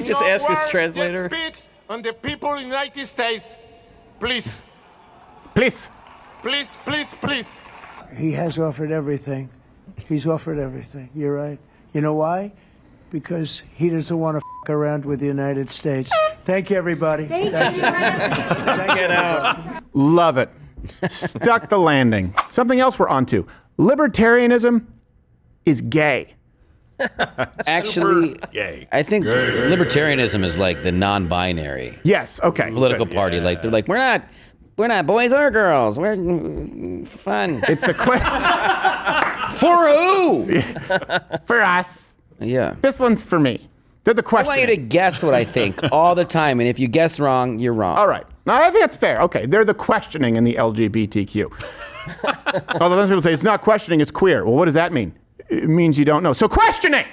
just ask his translator? Just spit on the people of the United States, please. Please. Please, please, please. He has offered everything. He's offered everything. You're right. You know why? Because he doesn't want to f around with the United States. Thank you, everybody. Thank you. Get out. Love it. Stuck the landing. Something else we're onto. Libertarianism is gay. Actually, gay. I think libertarianism is like the non-binary Yes, okay. political party. Like they're like, we're not boys or girls. We're fun. It's the For who? for us. Yeah. This one's for me. They're the I question. want you to guess what I think all the time, and if you guess wrong, you're wrong. All right. Now, I think that's fair. Okay, they're the questioning in the LGBTQ. Although those people say it's not questioning, it's queer. Well, what does that mean? It means you don't know. So questioning!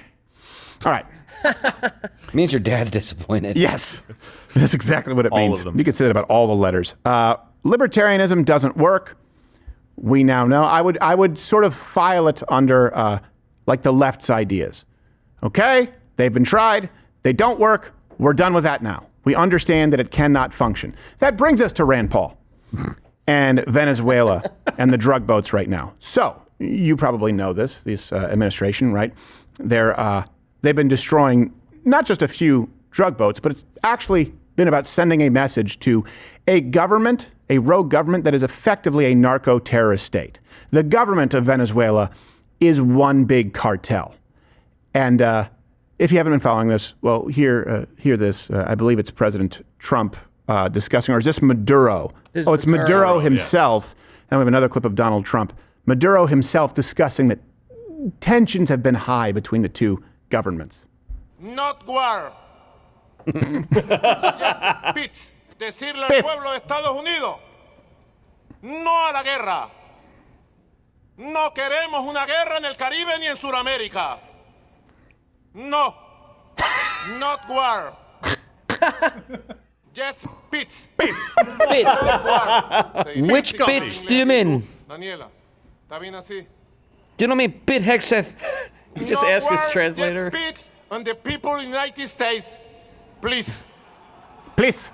All right. It means your dad's disappointed. Yes. That's exactly what it means. All of them. You could say that about all the letters. Libertarianism doesn't work. We now know. I would sort of file it under like the left's ideas. Okay? They've been tried. They don't work. We're done with that now. We understand that it cannot function. That brings us to Rand Paul and Venezuela and the drug boats right now. So you probably know this administration, right? They've been destroying not just a few drug boats, but it's actually been about sending a message to a government, a rogue government that is effectively a narco-terrorist state. The government of Venezuela is one big cartel. And if you haven't been following this, well, hear this. I believe it's President Trump discussing, or is this Maduro? It's Maduro himself. Yeah. And we have another clip of Donald Trump. Maduro himself discussing that tensions have been high between the two governments. Not war. Just peace. Decirle al pueblo de Estados Unidos, no a la guerra. No queremos una guerra en el Caribe ni en Sudamérica. No. Not war. Just bits. Bits. Which bits do you mean? Daniela, ¿está bien así? Do you know me bit hexeth? You just ask his translator. Just spit on the people of the United States, please. Please.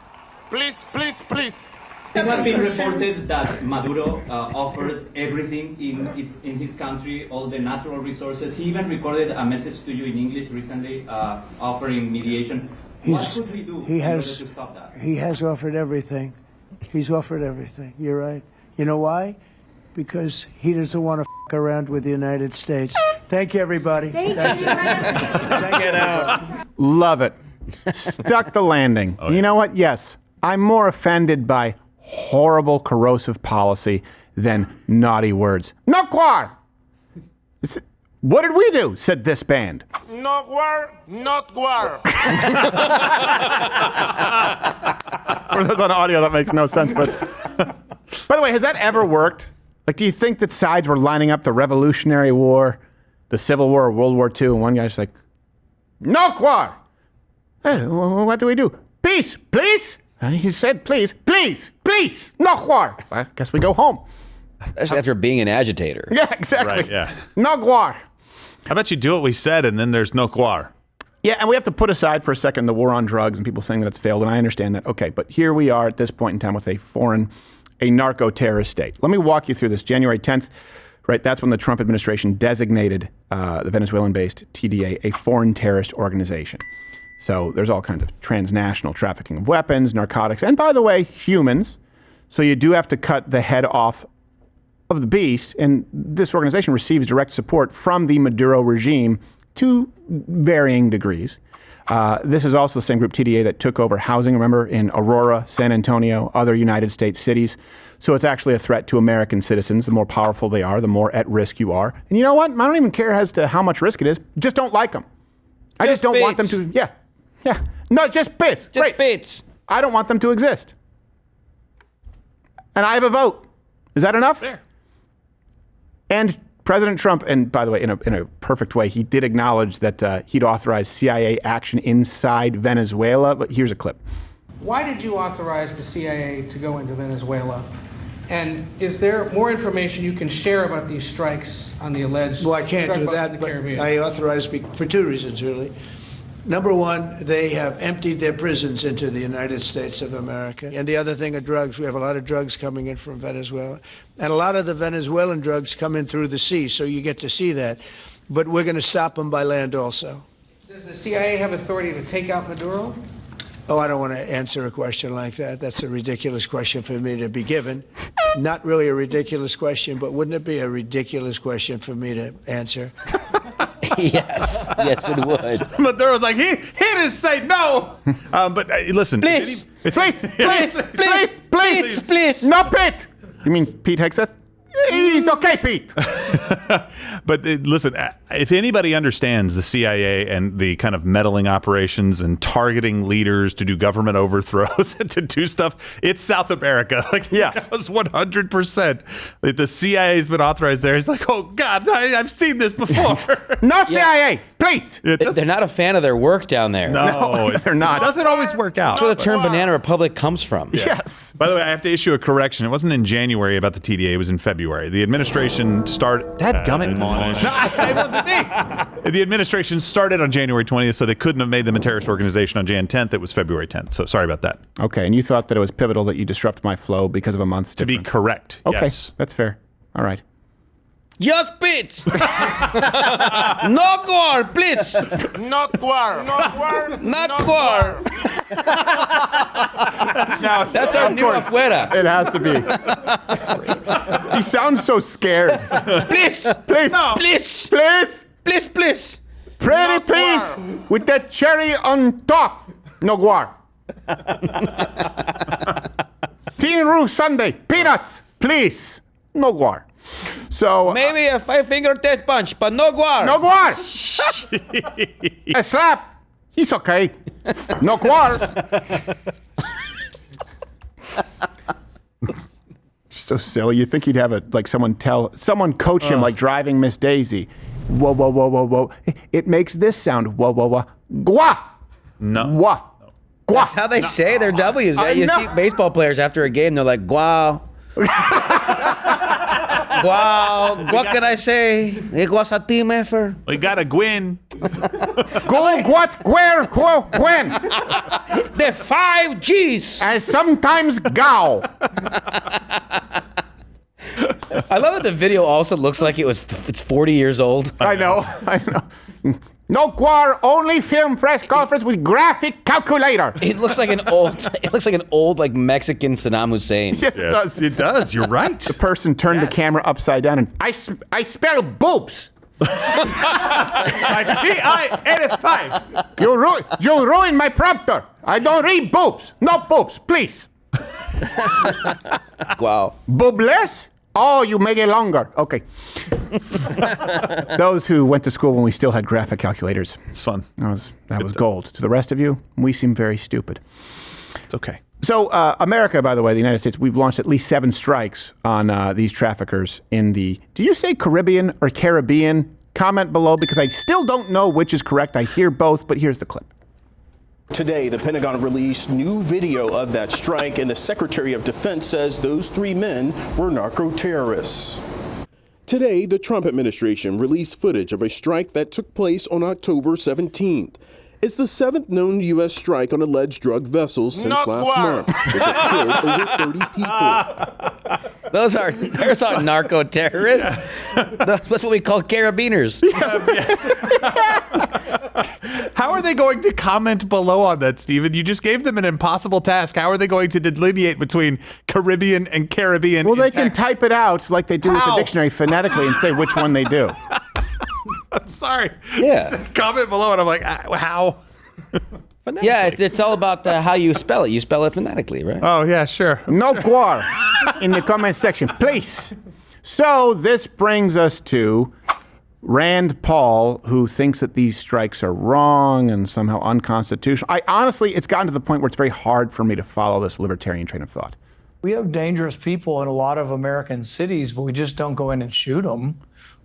Please, please, please. It has been reported that Maduro offered everything in his country, all the natural resources. He even recorded a message to you in English recently, offering mediation. What should we do in order to stop that? He has offered everything. He's offered everything. You're right. You know why? Because he doesn't want to f around with the United States. Thank you, everybody. Thank you. Get out. Love it. Stuck the landing. Oh, yeah. You know what? Yes, I'm more offended by horrible, corrosive policy than naughty words. No war! What did we do? Said this band. No war, not war. For those on audio, that makes no sense. But by the way, has that ever worked? Like, do you think that sides were lining up the Revolutionary War, the Civil War, World War II, and one guy's like, no war? Hey, what do we do? Peace, please. And he said, please, please, please, no war. I guess we go home. Especially after being an agitator. Yeah, exactly. Right, yeah. No war. How about you do what we said and then there's no war? Yeah, and we have to put aside for a second the war on drugs and people saying that it's failed, and I understand that. Okay, but here we are at this point in time with a narco-terrorist state. Let me walk you through this. January 10th, right, that's when the Trump administration designated the Venezuelan-based TDA a foreign terrorist organization. So there's all kinds of transnational trafficking of weapons, narcotics, and by the way, humans. So you do have to cut the head off of the beast, and this organization receives direct support from the Maduro regime to varying degrees. This is also the same group, TDA, that took over housing, remember, in Aurora, San Antonio, other United States cities. So it's actually a threat to American citizens. The more powerful they are, the more at risk you are. And you know what? I don't even care as to how much risk it is. Just don't like them. I just don't want them to, yeah. No, just bits. Just bits. I don't want them to exist. And I have a vote. Is that enough? Fair. And President Trump, and by the way, in a perfect way, he did acknowledge that he'd authorize CIA action inside Venezuela. But here's a clip. Why did you authorize the CIA to go into Venezuela? And is there more information you can share about these strikes on the alleged Well, I can't drug do boats in that, the but Caribbean? I authorized for two reasons, really. Number one, they have emptied their prisons into the United States of America. And the other thing are drugs. We have a lot of drugs coming in from Venezuela. And a lot of the Venezuelan drugs come in through the sea, so you get to see that. But we're going to stop them by land also. Does the CIA have authority to take out Maduro? Oh, I don't want to answer a question like that. That's a ridiculous question for me to be given. Not really a ridiculous question, but wouldn't it be a ridiculous question for me to answer? Yes, yes, it would. Maduro's like, he didn't say no. But listen. Please. Please. No, Pete. You mean Pete Hegseth? He's okay, Pete. But listen, if anybody understands the CIA and the kind of meddling operations and targeting leaders to do government overthrows and to do stuff, it's South America. Like, yes, that was 100%. The CIA's been authorized there. He's like, oh God, I've seen this before. No CIA, please. They're not a fan of their work down there. No, they're not. It doesn't always work out. That's where the term Banana Republic comes from. Yes. By the way, I have to issue a correction. It wasn't in January about the TDA. It was in February. The administration started... Dadgummit. It wasn't me. The administration started on January 20th, so they couldn't have made them a terrorist organization on Jan 10th. It was February 10th. So sorry about that. Okay, and you thought that it was pivotal that you disrupt my flow because of a month's To difference. be correct. Okay, Yes. that's fair. All right. Yes, Pete. No war, please. Not war. Not war. Not war. That's our new afuera. It has to be. He sounds so scared. Please. Please. No. Please. Please. Please, please. Pretty Not please. war. With that cherry on top. No guar. Teen Roof Sunday. Peanuts. Please. No guar. So Maybe a 5-finger death punch, but no guar. no guar. A slap. He's okay. No guar. So silly. You think he'd have someone coach him like driving Miss Daisy. Whoa, whoa, whoa, whoa, whoa. It makes this sound. Whoa, whoa, whoa. Gua. No. Wah. Gua. That's how they say their W's, I man. You know. see baseball players after a game, they're like, guau. Wow, what can I say? It was a team effort. We got a Gwyn. Go, what, where, who, when. The 5 G's. And sometimes gow. I love that the video also looks like it's 40 years old. I know. No guar, only film press conference with graphic calculator. It looks like an old like Mexican Saddam Hussein. Yes, it does. It does. You're right. The person turned the camera upside down and I spell boobs. P-I-N-F-5. You ruined my prompter. I don't read boobs. No boobs, please. Wow. Boobless? Oh, you make it longer. Okay. Those who went to school when we still had graphic calculators. It's fun. That was gold. To the rest of you, we seem very stupid. It's okay. So America, by the way, the United States, we've launched at least 7 strikes on these traffickers in the, do you say Caribbean or Caribbean? Comment below because I still don't know which is correct. I hear both, but here's the clip. Today, the Pentagon released new video of that strike, and the Secretary of Defense says those 3 men were narco-terrorists. Today, the Trump administration released footage of a strike that took place on October 17th. It's the 7th known U.S. strike on alleged drug vessels since Not last war. month, which have killed over 30 people. Those aren't narco-terrorists. That's what we call carabiners. How are they going to comment below on that, Stephen? You just gave them an impossible task. How are they going to delineate between Caribbean and Caribbean? Well, in they can text? type it out like they do with the How? dictionary phonetically and say which one they do. I'm sorry. Yeah. Comment below, and I'm like, how? Yeah, it's all about how you spell it. You spell it phonetically, right? Oh, yeah, sure. No guar in the comment section, please. So this brings us to Rand Paul, who thinks that these strikes are wrong and somehow unconstitutional. Honestly, it's gotten to the point where it's very hard for me to follow this libertarian train of thought. We have dangerous people in a lot of American cities, but we just don't go in and shoot them.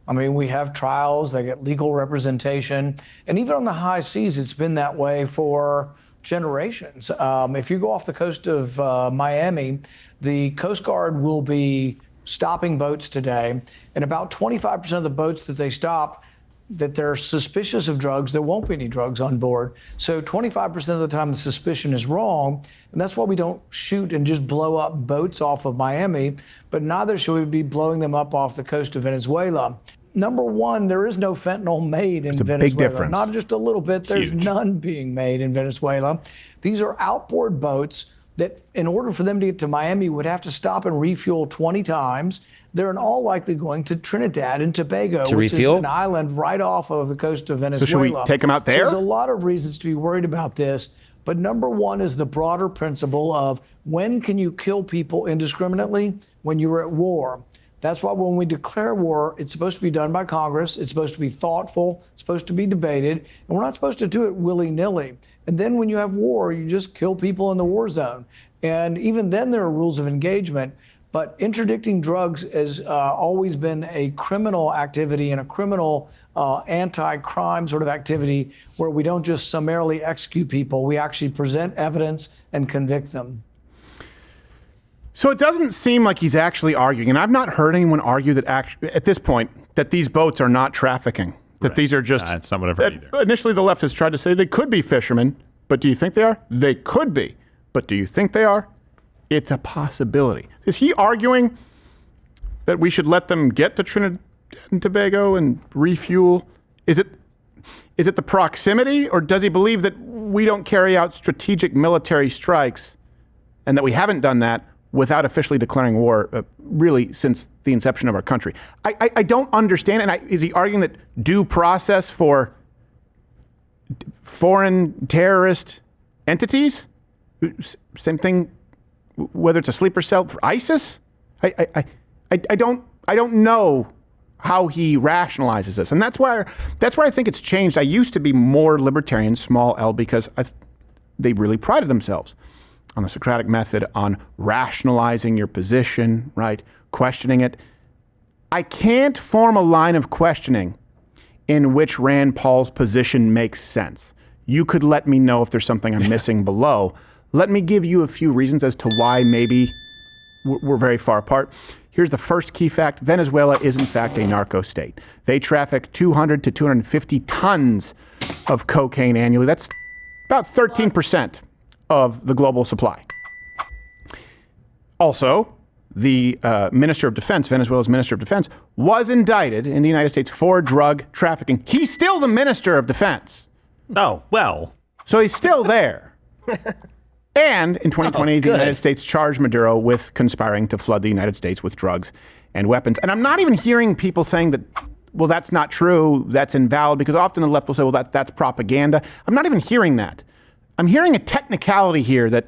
I mean, we have trials, they get legal representation, and even on the high seas, it's been that way for generations. If you go off the coast of Miami, the Coast Guard will be stopping boats today, and about 25% of the boats that they stop that they're suspicious of drugs, there won't be any drugs on board. So 25% of the time the suspicion is wrong, and that's why we don't shoot and just blow up boats off of Miami, but neither should we be blowing them up off the coast of Venezuela. Number one, there is no fentanyl made in Venezuela. Big difference. Not just a little bit, there's none being made in Venezuela. These are outboard boats that, in order for them to get to Miami, would have to stop and refuel 20 times. They're in all likely going to Trinidad and Tobago, which is an island right off of the coast of Venezuela. So should we take them out there? So there's a lot of reasons to be worried about this. But number one is the broader principle of when can you kill people indiscriminately? When you're at war. That's why when we declare war, it's supposed to be done by Congress. It's supposed to be thoughtful. It's supposed to be debated. And we're not supposed to do it willy-nilly. And then when you have war, you just kill people in the war zone. And even then there are rules of engagement. But interdicting drugs has always been a criminal activity and a criminal anti-crime sort of activity where we don't just summarily execute people. We actually present evidence and convict them. So it doesn't seem like he's actually arguing, and I've not heard anyone argue that at this point that these boats are not trafficking, that these are just... That's not what I've heard either. Initially, the left has tried to say they could be fishermen, but do you think they are? They could be, but do you think they are? It's a possibility. Is he arguing that we should let them get to Trinidad and Tobago and refuel? Is it the proximity, or does he believe that we don't carry out strategic military strikes and that we haven't done that without officially declaring war, really, since the inception of our country? I don't understand. And is he arguing that due process for foreign terrorist entities? Same thing, whether it's a sleeper cell for ISIS? I don't know how he rationalizes this. And that's why I think it's changed. I used to be more libertarian, small L, because they really prided themselves on the Socratic method, on rationalizing your position, right? Questioning it. I can't form a line of questioning in which Rand Paul's position makes sense. You could let me know if there's something I'm missing below. Let me give you a few reasons as to why maybe we're very far apart. Here's the first key fact. Venezuela is, in fact, a narco-state. They traffic 200 to 250 tons of cocaine annually. That's about 13% of the global supply. Also, the Minister of Defense, Venezuela's Minister of Defense, was indicted in the United States for drug trafficking. He's still the Minister of Defense. Oh, well. So he's still there. And in 2020, the United States charged Maduro with conspiring to flood the United States with drugs and weapons. And I'm not even hearing people saying that, well, that's not true, that's invalid, because often the left will say, well, that's propaganda. I'm not even hearing that. I'm hearing a technicality here that,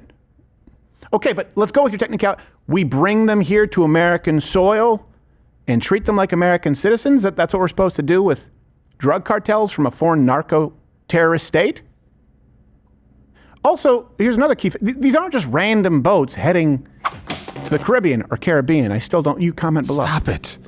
okay, but let's go with your technicality. We bring them here to American soil and treat them like American citizens? That's what we're supposed to do with drug cartels from a foreign narco-terrorist state? Also, here's another key. These aren't just random boats heading to the Caribbean or Caribbean. I still don't. You comment below. Stop it.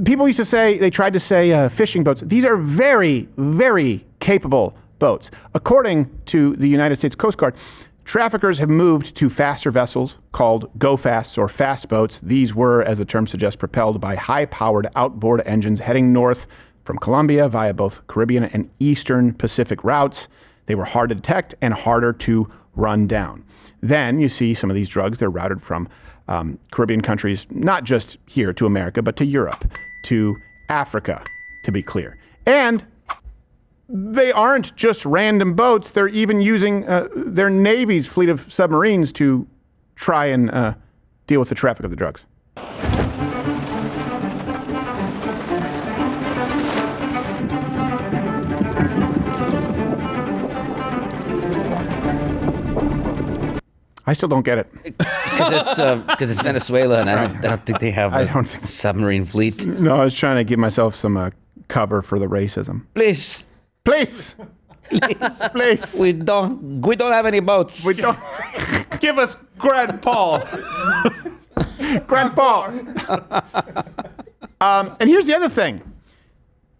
People used to say, they tried to say fishing boats. These are very, very capable boats. According to the United States Coast Guard, traffickers have moved to faster vessels called go-fasts or fast boats. These were, as the term suggests, propelled by high-powered outboard engines heading north from Colombia via both Caribbean and Eastern Pacific routes. They were hard to detect and harder to run down. Then you see some of these drugs, they're routed from Caribbean countries, not just here to America, but to Europe, to Africa, to be clear. And they aren't just random boats. They're even using their Navy's fleet of submarines to try and deal with the traffic of the drugs. I still don't get it. Because it's Venezuela, and I don't think they have a submarine fleet. No, I was trying to give myself some cover for the racism. Please. Please. Please. Please. We don't have any boats. We don't. Give us Grand Paul. Grand Paul. And here's the other thing.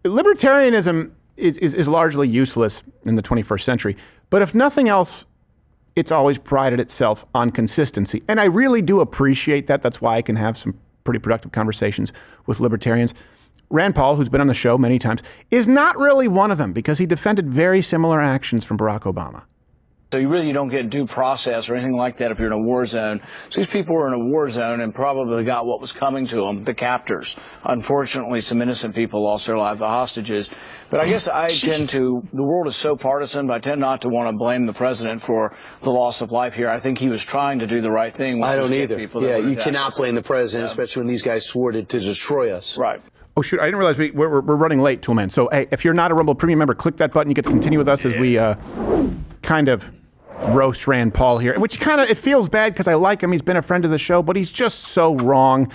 Libertarianism is largely useless in the 21st century. But if nothing else, it's always prided itself on consistency. And I really do appreciate that. That's why I can have some pretty productive conversations with libertarians. Rand Paul, who's been on the show many times, is not really one of them because he defended very similar actions from Barack Obama. So you really don't get due process or anything like that if you're in a war zone. So these people were in a war zone and probably got what was coming to them, the captors. Unfortunately, some innocent people lost their lives, the hostages. But I guess I tend to, the world is so partisan, but I tend not to want to blame the president for the loss of life here. I think he was trying to do the right thing. I don't either. Yeah, you cannot blame the president, especially when these guys swore to destroy us. Right. Oh, shoot, I didn't realize we're running late, Toolman. So, hey, if you're not a Rumble Premium member, click that button. You get to continue with us as we kind of roast Rand Paul here, which kind of, it feels bad because I like him. He's been a friend of the show, but he's just so wrong.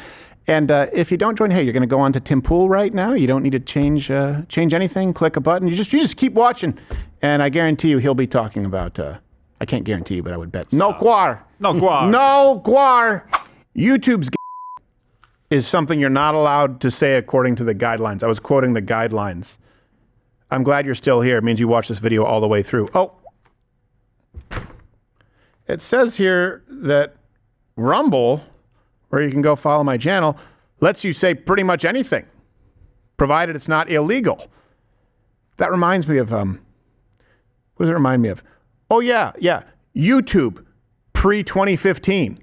And if you don't join, hey, you're going to go on to Tim Pool right now. You don't need to change anything. Click a button. You just keep watching, and I guarantee you he'll be talking about. I can't guarantee you, but I would bet. No guar. No guar. No guar. YouTube's is something you're not allowed to say according to the guidelines. I was quoting the guidelines. I'm glad you're still here. It means you watched this video all the way through. Oh. It says here that Rumble, where you can go follow my channel, lets you say pretty much anything, provided it's not illegal. That reminds me of, what does it remind me of? Oh, yeah, YouTube, pre-2015.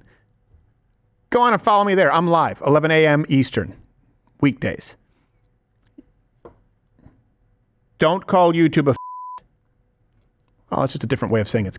Go on and follow me there. I'm live, 11 a.m. Eastern, weekdays. Don't call YouTube a. Oh, it's just a different way of saying it's.